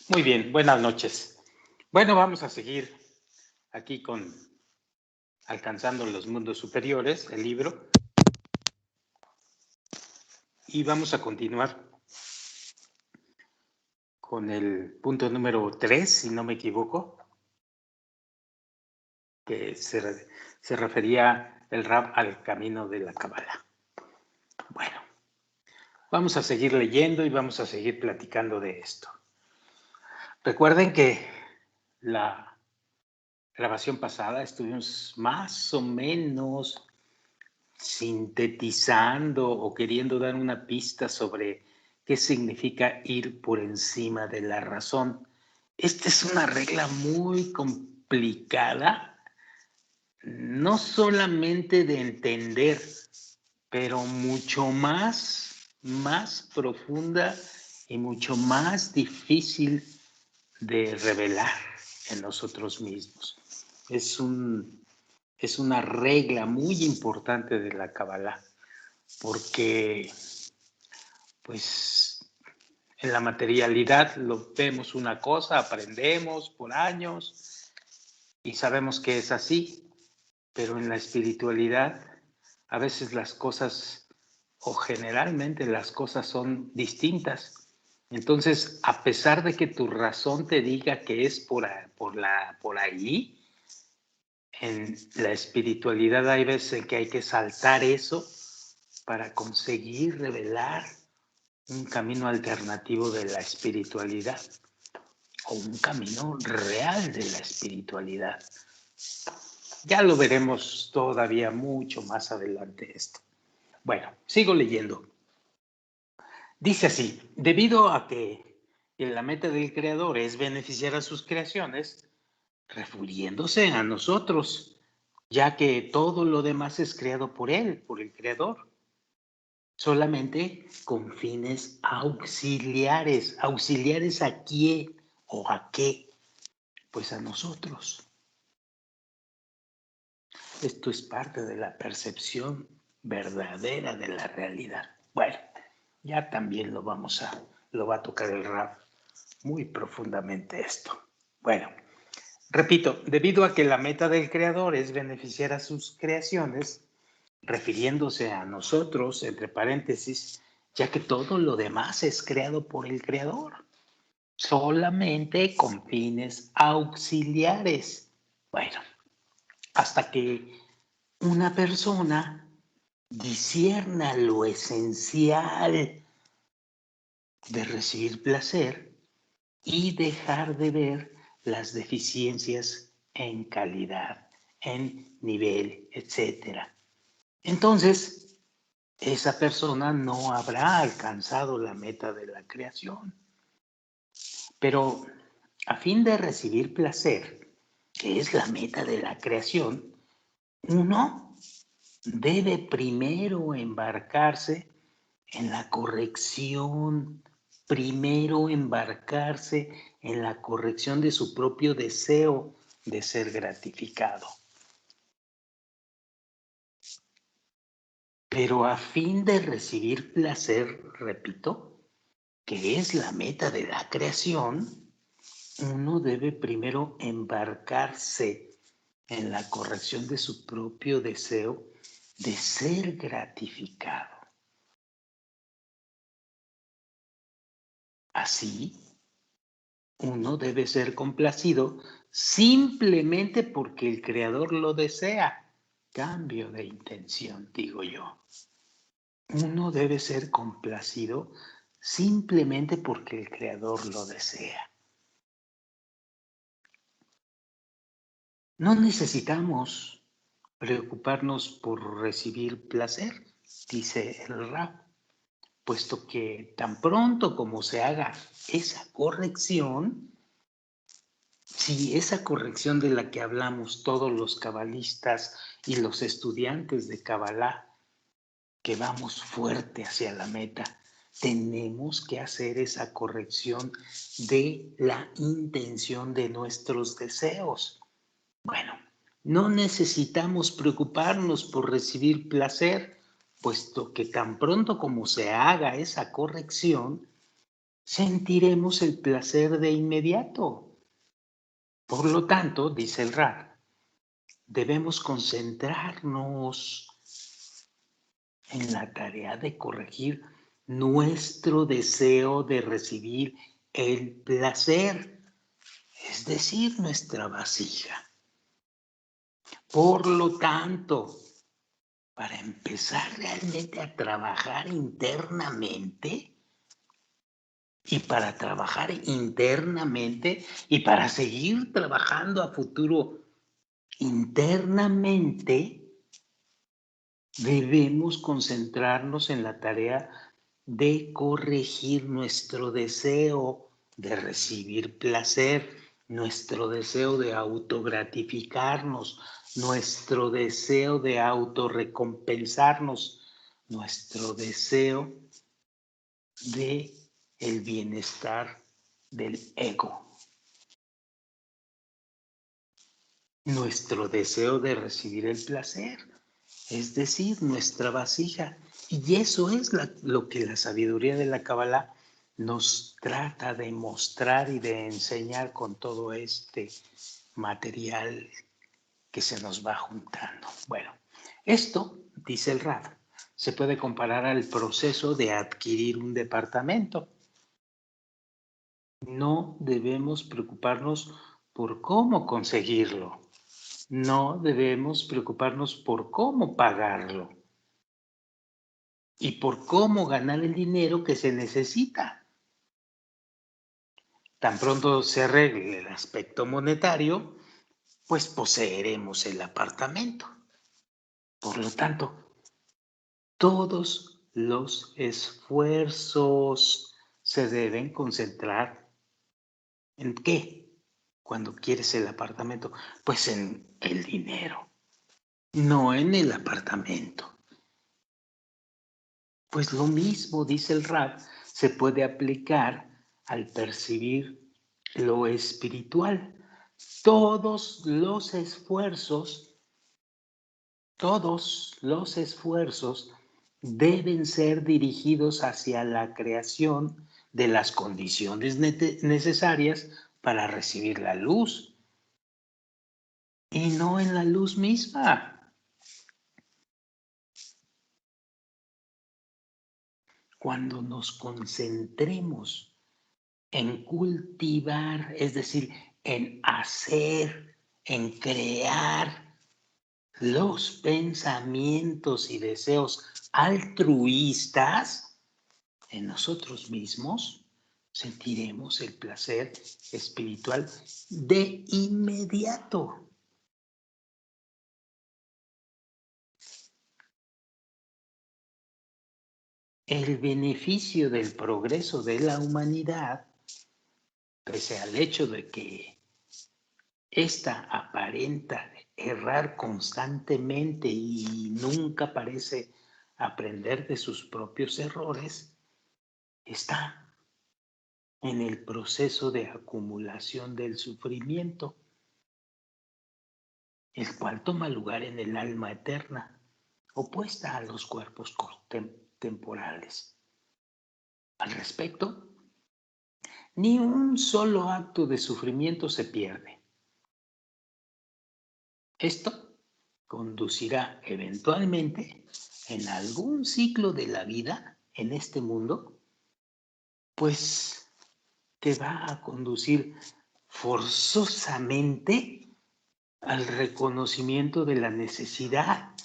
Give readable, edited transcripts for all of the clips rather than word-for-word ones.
Muy bien, buenas noches. Bueno, vamos a seguir aquí con Alcanzando los Mundos Superiores, el libro, y vamos a continuar con el punto número 3, si no me equivoco, que se refería el Rab al camino de la Kabbalah. Bueno, vamos a seguir leyendo y vamos a seguir platicando de esto. Recuerden que la grabación pasada estuvimos más o menos sintetizando o queriendo dar una pista sobre qué significa ir por encima de la razón. Esta es una regla muy complicada, no solamente de entender, pero mucho más profunda y mucho más difícil de revelar en nosotros mismos. Es una regla muy importante de la Kabbalah, porque pues en la materialidad lo vemos una cosa, aprendemos por años y sabemos que es así, pero en la espiritualidad a veces las cosas o generalmente las cosas son distintas. Entonces, a pesar de que tu razón te diga que es por allí, en la espiritualidad hay veces en que hay que saltar eso para conseguir revelar un camino alternativo de la espiritualidad o un camino real de la espiritualidad. Ya lo veremos todavía mucho más adelante esto. Bueno, sigo leyendo. Dice así, debido a que la meta del creador es beneficiar a sus creaciones, refiriéndose a nosotros, ya que todo lo demás es creado por él, por el creador, solamente con fines auxiliares. ¿Auxiliares a quién o a qué? Pues a nosotros. Esto es parte de la percepción verdadera de la realidad. Bueno, ya también lo va a tocar el Rab muy profundamente esto. Bueno, repito, debido a que la meta del creador es beneficiar a sus creaciones, refiriéndose a nosotros, entre paréntesis, ya que todo lo demás es creado por el creador, solamente con fines auxiliares. Bueno, hasta que una persona discierna lo esencial de recibir placer y dejar de ver las deficiencias en calidad, en nivel, etcétera. Entonces, esa persona no habrá alcanzado la meta de la creación. Pero a fin de recibir placer, que es la meta de la creación, uno debe primero embarcarse en la corrección, primero embarcarse en la corrección de su propio deseo de ser gratificado. Pero a fin de recibir placer, repito, que es la meta de la creación, uno debe primero embarcarse en la corrección de su propio deseo de ser gratificado. Así, uno debe ser complacido simplemente porque el creador lo desea. Cambio de intención, digo yo. Uno debe ser complacido simplemente porque el creador lo desea. No necesitamos preocuparnos por recibir placer, dice el Rab, puesto que tan pronto como se haga esa corrección, si esa corrección de la que hablamos todos los cabalistas y los estudiantes de Kabbalah, que vamos fuerte hacia la meta, tenemos que hacer esa corrección de la intención de nuestros deseos. Bueno, no necesitamos preocuparnos por recibir placer, puesto que tan pronto como se haga esa corrección, sentiremos el placer de inmediato. Por lo tanto, dice el Rad, debemos concentrarnos en la tarea de corregir nuestro deseo de recibir el placer, es decir, nuestra vasija. Por lo tanto, para empezar realmente a trabajar internamente y para trabajar internamente y para seguir trabajando a futuro internamente, debemos concentrarnos en la tarea de corregir nuestro deseo de recibir placer, nuestro deseo de autogratificarnos, nuestro deseo de autorrecompensarnos, nuestro deseo de el bienestar del ego, nuestro deseo de recibir el placer, es decir, nuestra vasija. Y eso es lo que la sabiduría de la Kabbalah nos trata de mostrar y de enseñar con todo este material que se nos va juntando. Bueno, esto, dice el Rad, se puede comparar al proceso de adquirir un departamento. No debemos preocuparnos por cómo conseguirlo. No debemos preocuparnos por cómo pagarlo y por cómo ganar el dinero que se necesita. Tan pronto se arregle el aspecto monetario, pues poseeremos el apartamento. Por lo tanto, todos los esfuerzos se deben concentrar ¿en qué? Cuando quieres el apartamento, pues en el dinero, no en el apartamento. Pues lo mismo, dice el Rab, se puede aplicar al percibir lo espiritual. Todos los esfuerzos deben ser dirigidos hacia la creación de las condiciones necesarias para recibir la luz y no en la luz misma. Cuando nos concentremos en cultivar, es decir, en hacer, en crear los pensamientos y deseos altruistas en nosotros mismos, sentiremos el placer espiritual de inmediato. El beneficio del progreso de la humanidad, pese al hecho de que ésta aparenta errar constantemente y nunca parece aprender de sus propios errores, está en el proceso de acumulación del sufrimiento, el cual toma lugar en el alma eterna, opuesta a los cuerpos temporales. Al respecto, ni un solo acto de sufrimiento se pierde. Esto conducirá eventualmente en algún ciclo de la vida en este mundo, pues te va a conducir forzosamente al reconocimiento de la necesidad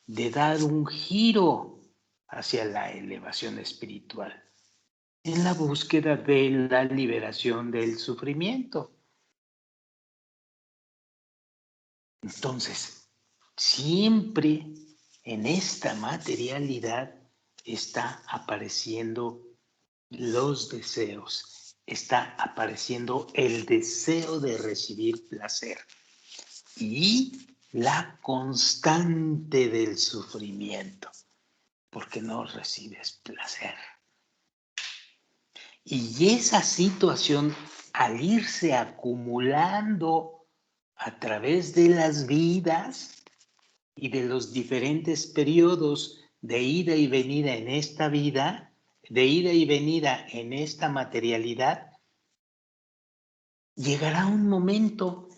de dar un giro hacia la elevación espiritual, en la búsqueda de la liberación del sufrimiento. Entonces, siempre en esta materialidad está apareciendo los deseos, está apareciendo el deseo de recibir placer y la constante del sufrimiento, porque no recibes placer. Y esa situación, al irse acumulando a través de las vidas y de los diferentes periodos de ida y venida en esta vida, de ida y venida en esta materialidad, llegará un momento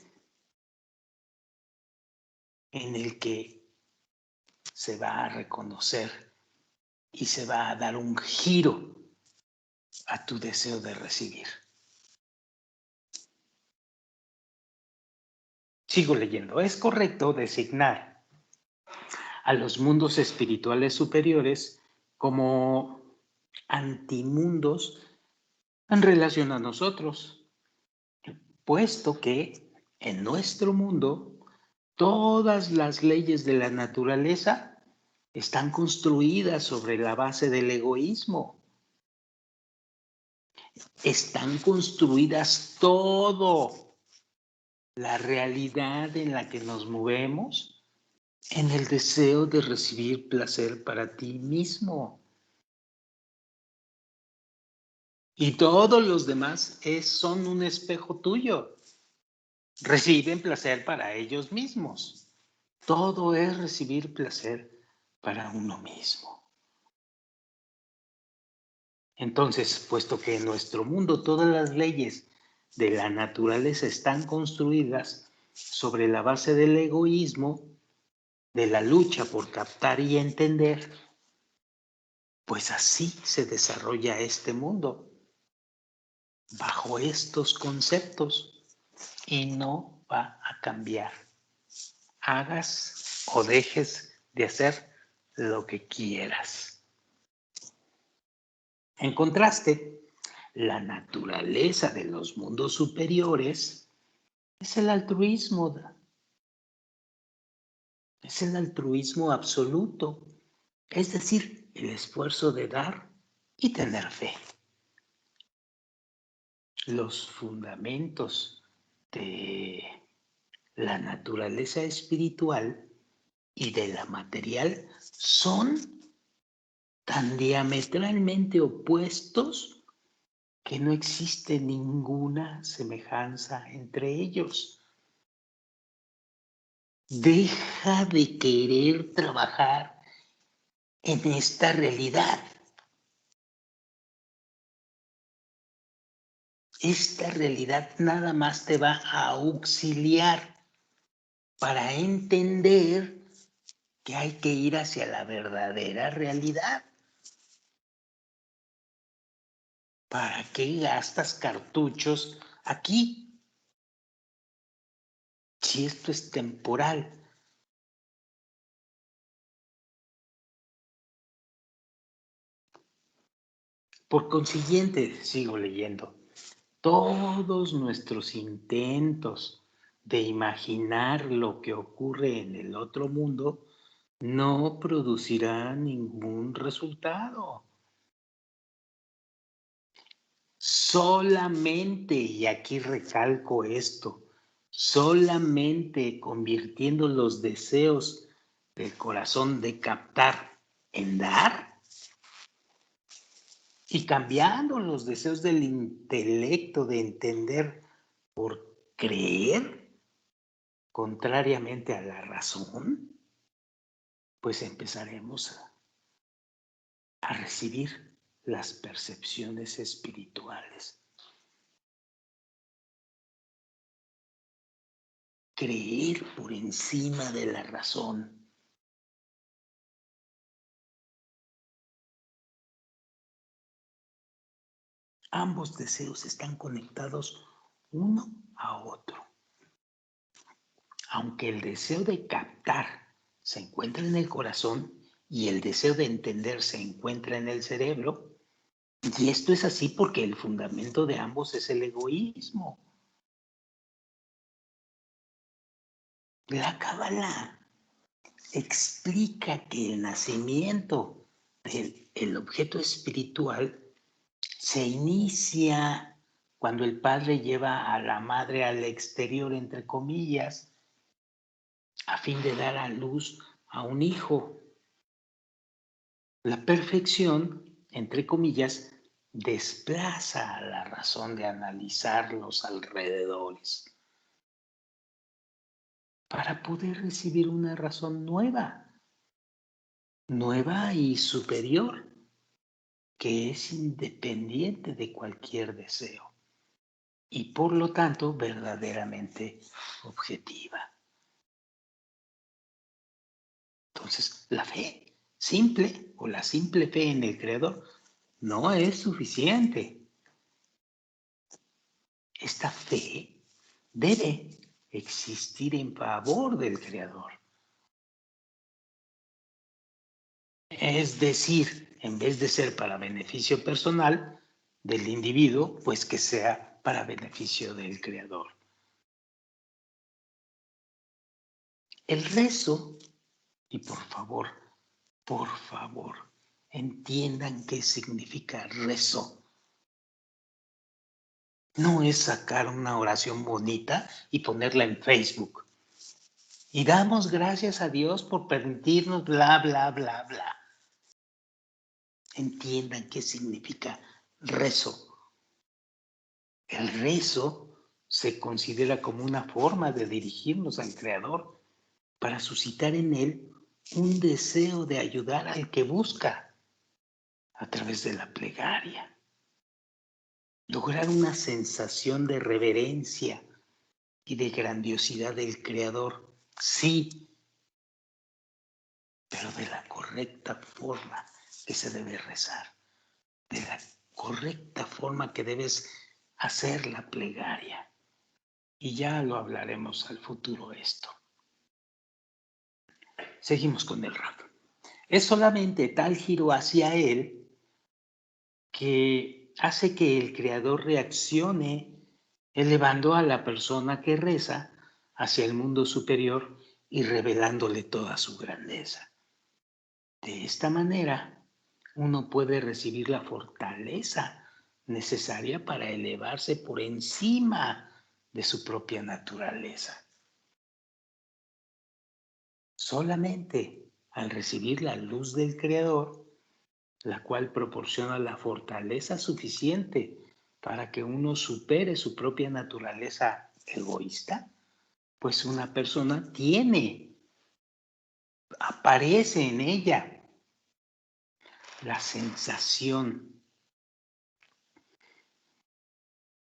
en el que se va a reconocer y se va a dar un giro a tu deseo de recibir. Sigo leyendo. Es correcto designar a los mundos espirituales superiores como antimundos en relación a nosotros, puesto que en nuestro mundo todas las leyes de la naturaleza están construidas sobre la base del egoísmo. Están construidas todo. La realidad en la que nos movemos en el deseo de recibir placer para ti mismo. Y todos los demás son un espejo tuyo. Reciben placer para ellos mismos. Todo es recibir placer para uno mismo. Entonces, puesto que en nuestro mundo todas las leyes de la naturaleza están construidas sobre la base del egoísmo, de la lucha por captar y entender, pues así se desarrolla este mundo, bajo estos conceptos, y no va a cambiar. Hagas o dejes de hacer lo que quieras. En contraste, la naturaleza de los mundos superiores es el altruismo. Es el altruismo absoluto, es decir, el esfuerzo de dar y tener fe. Los fundamentos de la naturaleza espiritual y de la material son tan diametralmente opuestos que no existe ninguna semejanza entre ellos. Deja de querer trabajar en esta realidad. Esta realidad nada más te va a auxiliar para entender que hay que ir hacia la verdadera realidad. ¿Para qué gastas cartuchos aquí? Si esto es temporal. Por consiguiente, sigo leyendo, todos nuestros intentos de imaginar lo que ocurre en el otro mundo no producirán ningún resultado. Solamente, y aquí recalco esto, solamente convirtiendo los deseos del corazón de captar en dar y cambiando los deseos del intelecto de entender por creer, contrariamente a la razón, pues empezaremos a recibir las percepciones espirituales. Creer por encima de la razón. Ambos deseos están conectados uno a otro. Aunque el deseo de captar se encuentra en el corazón y el deseo de entender se encuentra en el cerebro, y esto es así porque el fundamento de ambos es el egoísmo. La Cábala explica que el nacimiento del objeto espiritual se inicia cuando el padre lleva a la madre al exterior, entre comillas, a fin de dar a luz a un hijo. La perfección, entre comillas, desplaza a la razón de analizar los alrededores para poder recibir una razón nueva y superior. que es independiente de cualquier deseo y por lo tanto verdaderamente objetiva. Entonces, la fe simple o la simple fe en el Creador no es suficiente. Esta fe debe existir en favor del Creador. Es decir, en vez de ser para beneficio personal del individuo, pues que sea para beneficio del Creador. El rezo, y por favor, entiendan qué significa rezo. No es sacar una oración bonita y ponerla en Facebook. Y damos gracias a Dios por permitirnos bla, bla, bla, bla. Entiendan qué significa rezo. El rezo se considera como una forma de dirigirnos al Creador para suscitar en Él un deseo de ayudar al que busca a través de la plegaria. Lograr una sensación de reverencia y de grandiosidad del Creador, sí, pero de la correcta forma que se debe rezar, de la correcta forma que debes hacer la plegaria. Y ya lo hablaremos al futuro esto. Seguimos con el rap. Es solamente tal giro hacia él que hace que el Creador reaccione elevando a la persona que reza hacia el mundo superior y revelándole toda su grandeza. De esta manera, uno puede recibir la fortaleza necesaria para elevarse por encima de su propia naturaleza. Solamente al recibir la luz del Creador, la cual proporciona la fortaleza suficiente para que uno supere su propia naturaleza egoísta, pues una persona aparece en ella la sensación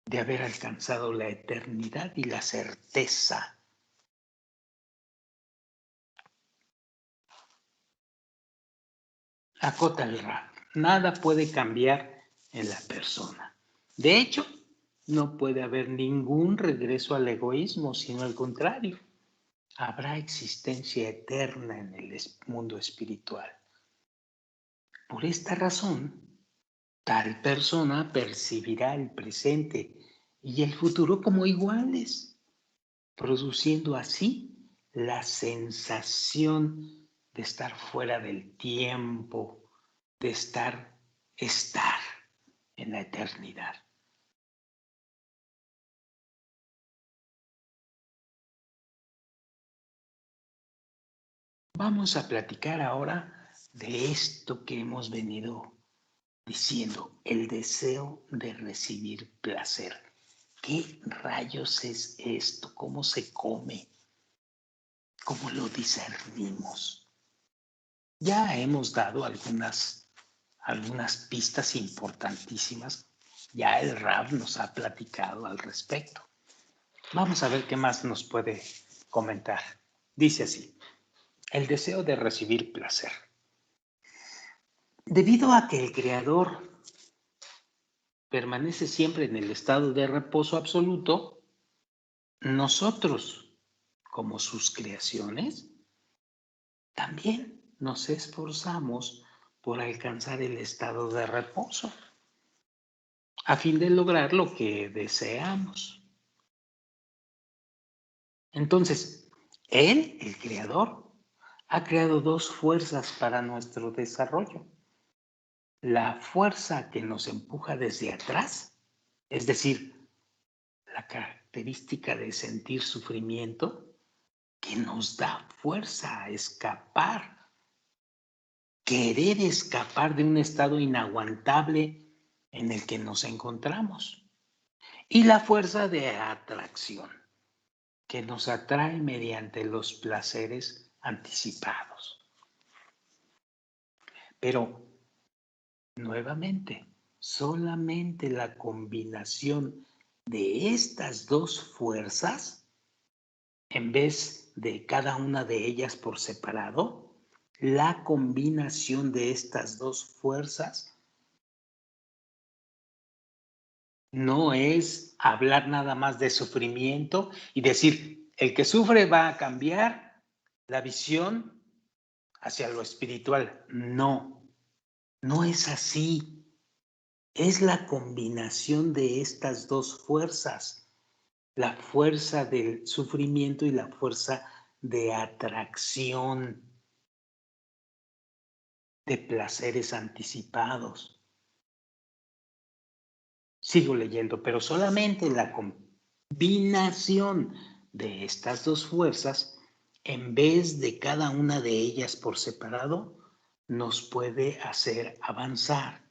de haber alcanzado la eternidad y la certeza. Acota el Ra. Nada puede cambiar en la persona. De hecho, no puede haber ningún regreso al egoísmo, sino al contrario. Habrá existencia eterna en el mundo espiritual. Por esta razón, tal persona percibirá el presente y el futuro como iguales, produciendo así la sensación de estar fuera del tiempo, de estar en la eternidad. Vamos a platicar ahora de esto que hemos venido diciendo, el deseo de recibir placer. ¿Qué rayos es esto? ¿Cómo se come? ¿Cómo lo discernimos? Ya hemos dado algunas pistas importantísimas. Ya el Rab nos ha platicado al respecto. Vamos a ver qué más nos puede comentar. Dice así, el deseo de recibir placer. Debido a que el Creador permanece siempre en el estado de reposo absoluto, nosotros, como sus creaciones, también nos esforzamos por alcanzar el estado de reposo, a fin de lograr lo que deseamos. Entonces, Él, el Creador, ha creado dos fuerzas para nuestro desarrollo. La fuerza que nos empuja desde atrás, es decir, la característica de sentir sufrimiento, que nos da fuerza a escapar, querer escapar de un estado inaguantable en el que nos encontramos. Y la fuerza de atracción, que nos atrae mediante los placeres anticipados. Pero Nuevamente, solamente la combinación de estas dos fuerzas, en vez de cada una de ellas por separado, la combinación de estas dos fuerzas no es hablar nada más de sufrimiento y decir, el que sufre va a cambiar la visión hacia lo espiritual. No, no es así. Es la combinación de estas dos fuerzas, la fuerza del sufrimiento y la fuerza de atracción, de placeres anticipados. Sigo leyendo, pero solamente la combinación de estas dos fuerzas, en vez de cada una de ellas por separado, nos puede hacer avanzar.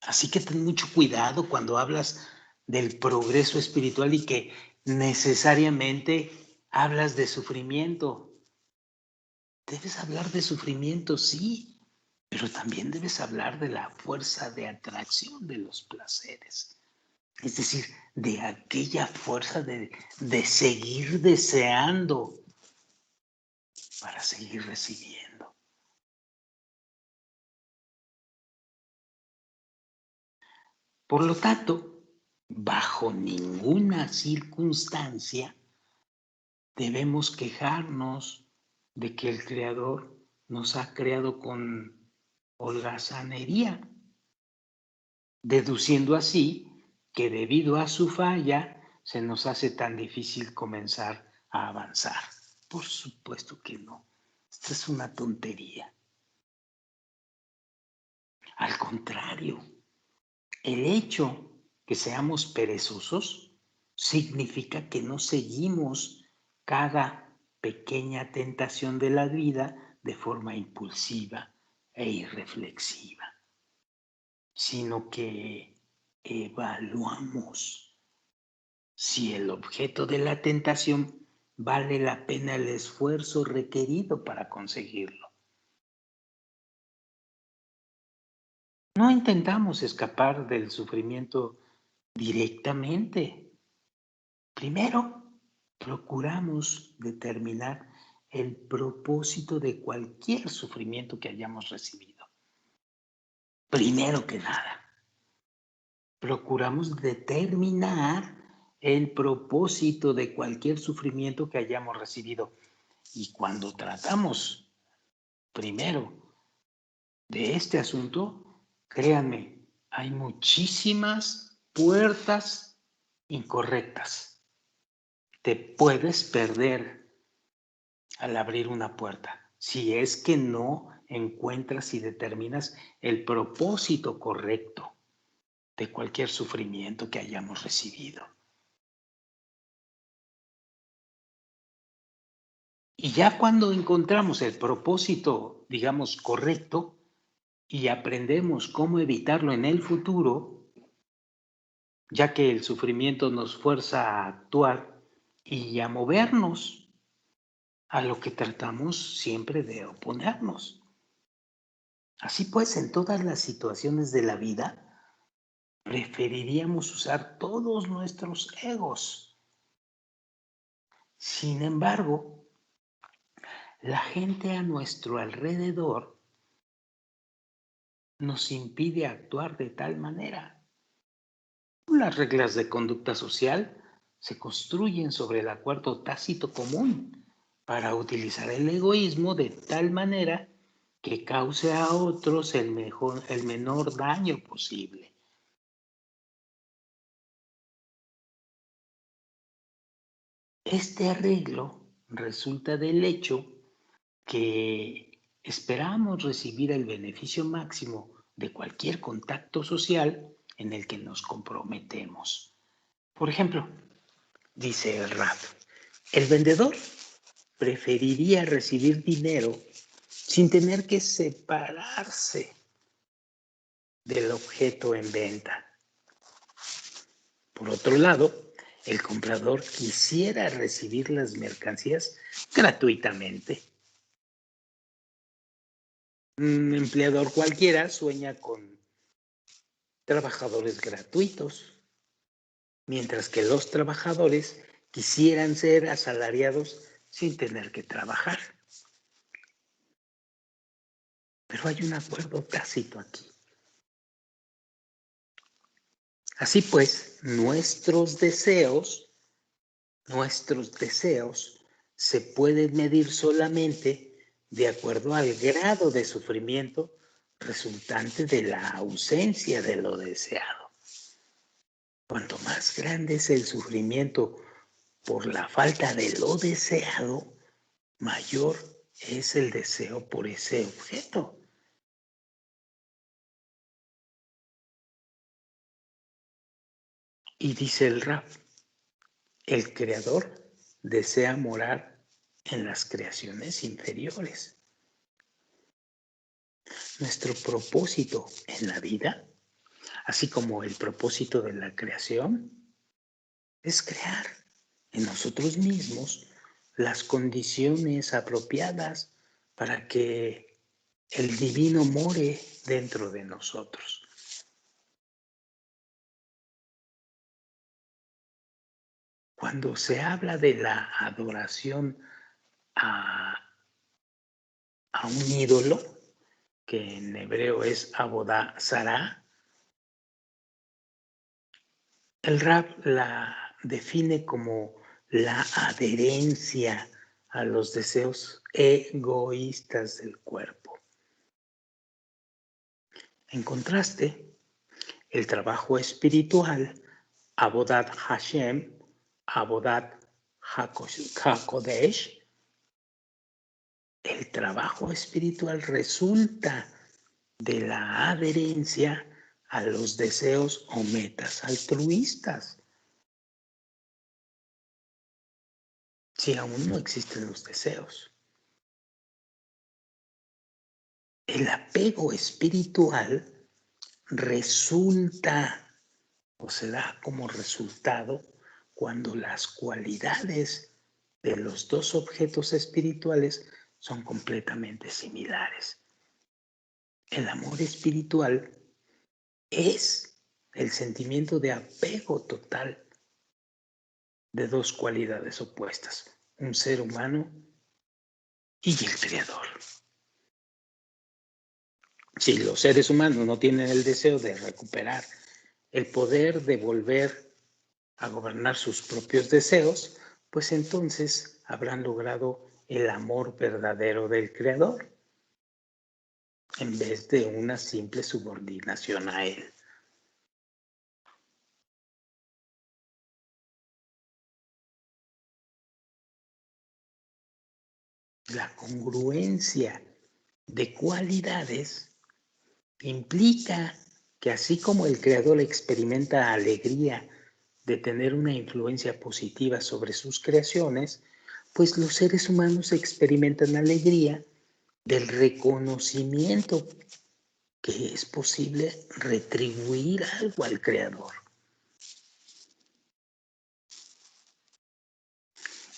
Así que ten mucho cuidado cuando hablas del progreso espiritual y que necesariamente hablas de sufrimiento. Debes hablar de sufrimiento, sí, pero también debes hablar de la fuerza de atracción de los placeres. Es decir, de aquella fuerza de seguir deseando para seguir recibiendo. Por lo tanto, bajo ninguna circunstancia debemos quejarnos de que el Creador nos ha creado con holgazanería, deduciendo así que debido a su falla se nos hace tan difícil comenzar a avanzar. Por supuesto que no. Esta es una tontería. Al contrario, el hecho que seamos perezosos significa que no seguimos cada pequeña tentación de la vida de forma impulsiva e irreflexiva, sino que evaluamos si el objeto de la tentación vale la pena el esfuerzo requerido para conseguirlo. No intentamos escapar del sufrimiento directamente. Primero, procuramos determinar el propósito de cualquier sufrimiento que hayamos recibido. Primero que nada, procuramos determinar el propósito de cualquier sufrimiento que hayamos recibido. Y cuando tratamos primero de este asunto, créanme, hay muchísimas puertas incorrectas. Te puedes perder al abrir una puerta si es que no encuentras y determinas el propósito correcto de cualquier sufrimiento que hayamos recibido. Y ya cuando encontramos el propósito, digamos, correcto y aprendemos cómo evitarlo en el futuro, ya que el sufrimiento nos fuerza a actuar y a movernos a lo que tratamos siempre de oponernos. Así pues, en todas las situaciones de la vida, preferiríamos usar todos nuestros egos. Sin embargo, la gente a nuestro alrededor nos impide actuar de tal manera. Las reglas de conducta social se construyen sobre el acuerdo tácito común para utilizar el egoísmo de tal manera que cause a otros el menor daño posible. Este arreglo resulta del hecho que esperamos recibir el beneficio máximo de cualquier contacto social en el que nos comprometemos. Por ejemplo, dice el Rab, el vendedor preferiría recibir dinero sin tener que separarse del objeto en venta. Por otro lado, el comprador quisiera recibir las mercancías gratuitamente. Un empleador cualquiera sueña con trabajadores gratuitos, mientras que los trabajadores quisieran ser asalariados sin tener que trabajar. Pero hay un acuerdo tácito aquí. Así pues, nuestros deseos se pueden medir solamente de acuerdo al grado de sufrimiento resultante de la ausencia de lo deseado. Cuanto más grande es el sufrimiento por la falta de lo deseado, mayor es el deseo por ese objeto. Y dice el Rab, el Creador desea morar en las creaciones inferiores. Nuestro propósito en la vida, así como el propósito de la creación, es crear en nosotros mismos las condiciones apropiadas para que el divino more dentro de nosotros. Cuando se habla de la adoración a un ídolo, que en hebreo es Abodá Zará, el Rab la define como la adherencia a los deseos egoístas del cuerpo. En contraste, el trabajo espiritual, Abodat Hashem, Abodat HaKodesh, el trabajo espiritual resulta de la adherencia a los deseos o metas altruistas. Si aún no existen los deseos. El apego espiritual resulta o se da como resultado cuando las cualidades de los dos objetos espirituales son completamente similares. El amor espiritual es el sentimiento de apego total de dos cualidades opuestas, un ser humano y el Creador. Si los seres humanos no tienen el deseo de recuperar el poder de volver a gobernar sus propios deseos, pues entonces habrán logrado el amor verdadero del Creador, en vez de una simple subordinación a Él. La congruencia de cualidades implica que así como el Creador experimenta alegría de tener una influencia positiva sobre sus creaciones, pues los seres humanos experimentan alegría del reconocimiento que es posible retribuir algo al Creador.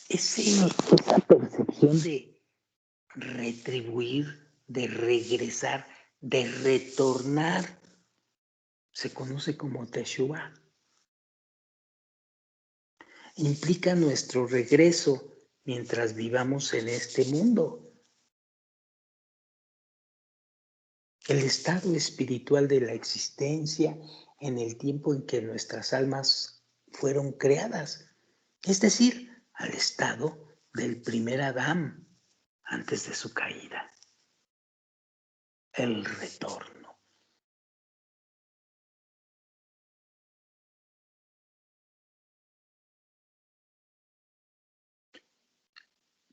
Esa percepción de retribuir, de regresar, de retornar, se conoce como Teshuvah. Implica nuestro regreso mientras vivamos en este mundo. El estado espiritual de la existencia en el tiempo en que nuestras almas fueron creadas, es decir, al estado del primer Adán antes de su caída. El retorno.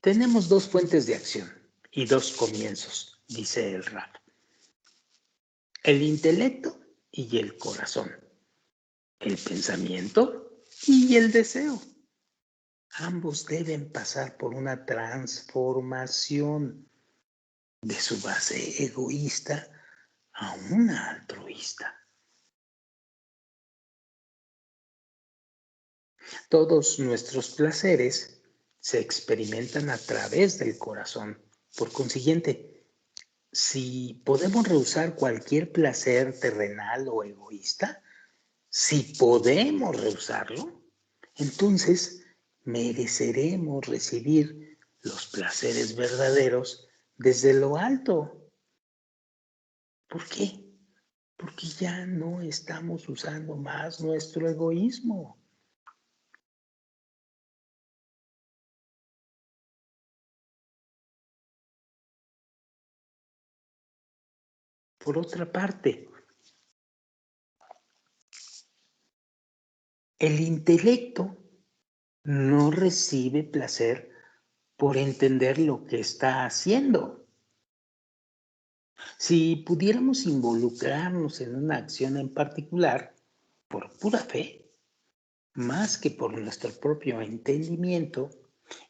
Tenemos dos fuentes de acción y dos comienzos, dice el Rab. El intelecto y el corazón. El pensamiento y el deseo. Ambos deben pasar por una transformación de su base egoísta a una altruista. Todos nuestros placeres se experimentan a través del corazón. Por consiguiente, si podemos rehusar cualquier placer terrenal o egoísta, si podemos rehusarlo, entonces mereceremos recibir los placeres verdaderos desde lo alto. ¿Por qué? Porque ya no estamos usando más nuestro egoísmo. Por otra parte, el intelecto no recibe placer por entender lo que está haciendo. Si pudiéramos involucrarnos en una acción en particular, por pura fe, más que por nuestro propio entendimiento,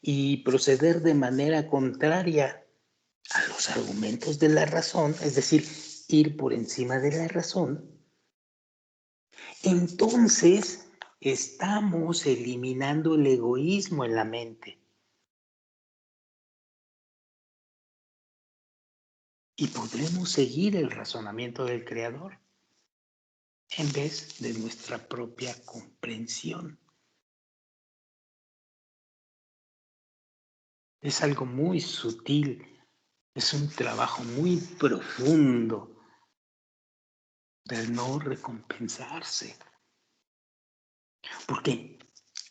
y proceder de manera contraria a los argumentos de la razón, es decir, ir por encima de la razón, entonces estamos eliminando el egoísmo en la mente y podremos seguir el razonamiento del Creador en vez de nuestra propia comprensión. Es algo muy sutil, es un trabajo muy profundo del no recompensarse. Porque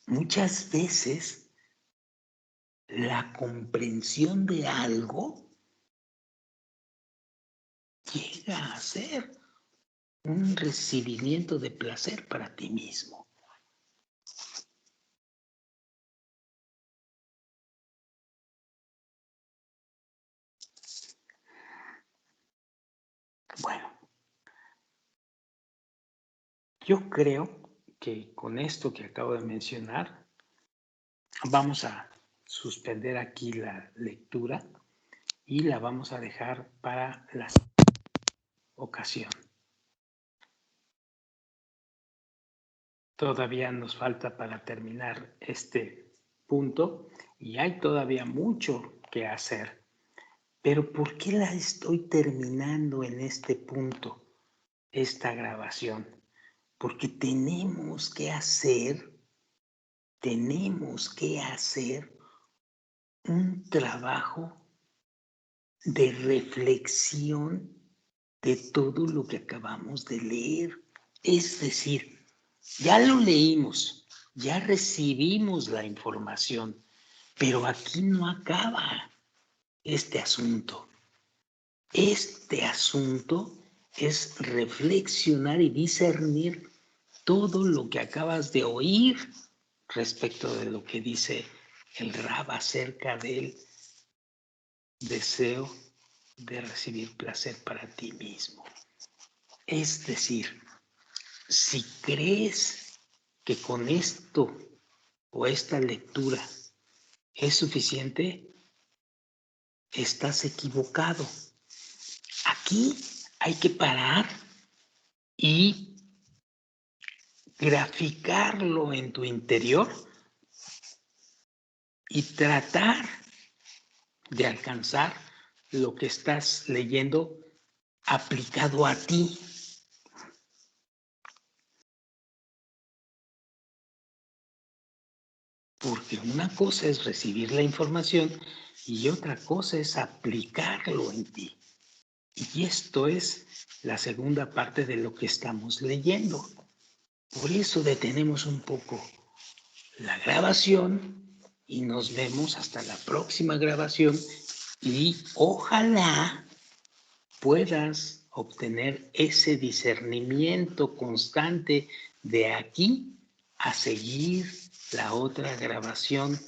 muchas veces la comprensión de algo llega a ser un recibimiento de placer para ti mismo. Bueno, yo creo que con esto que acabo de mencionar, vamos a suspender aquí la lectura y la vamos a dejar para la ocasión. Todavía nos falta para terminar este punto y hay todavía mucho que hacer. Pero ¿por qué la estoy terminando en este punto, esta grabación? Porque tenemos que hacer un trabajo de reflexión de todo lo que acabamos de leer. Es decir, ya lo leímos, ya recibimos la información, pero aquí no acaba este asunto. Este asunto es reflexionar y discernir todo lo que acabas de oír respecto de lo que dice el Rab acerca del deseo de recibir placer para ti mismo. Es decir, si crees que con esto o esta lectura es suficiente, estás equivocado. Aquí hay que parar y graficarlo en tu interior y tratar de alcanzar lo que estás leyendo aplicado a ti. Porque una cosa es recibir la información y otra cosa es aplicarlo en ti. Y esto es la segunda parte de lo que estamos leyendo. Por eso detenemos un poco la grabación y nos vemos hasta la próxima grabación y ojalá puedas obtener ese discernimiento constante de aquí a seguir la otra grabación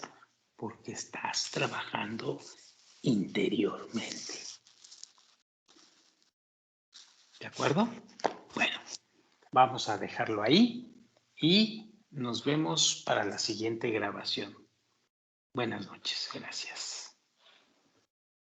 porque estás trabajando interiormente. ¿De acuerdo? Bueno, vamos a dejarlo ahí y nos vemos para la siguiente grabación. Buenas noches, gracias.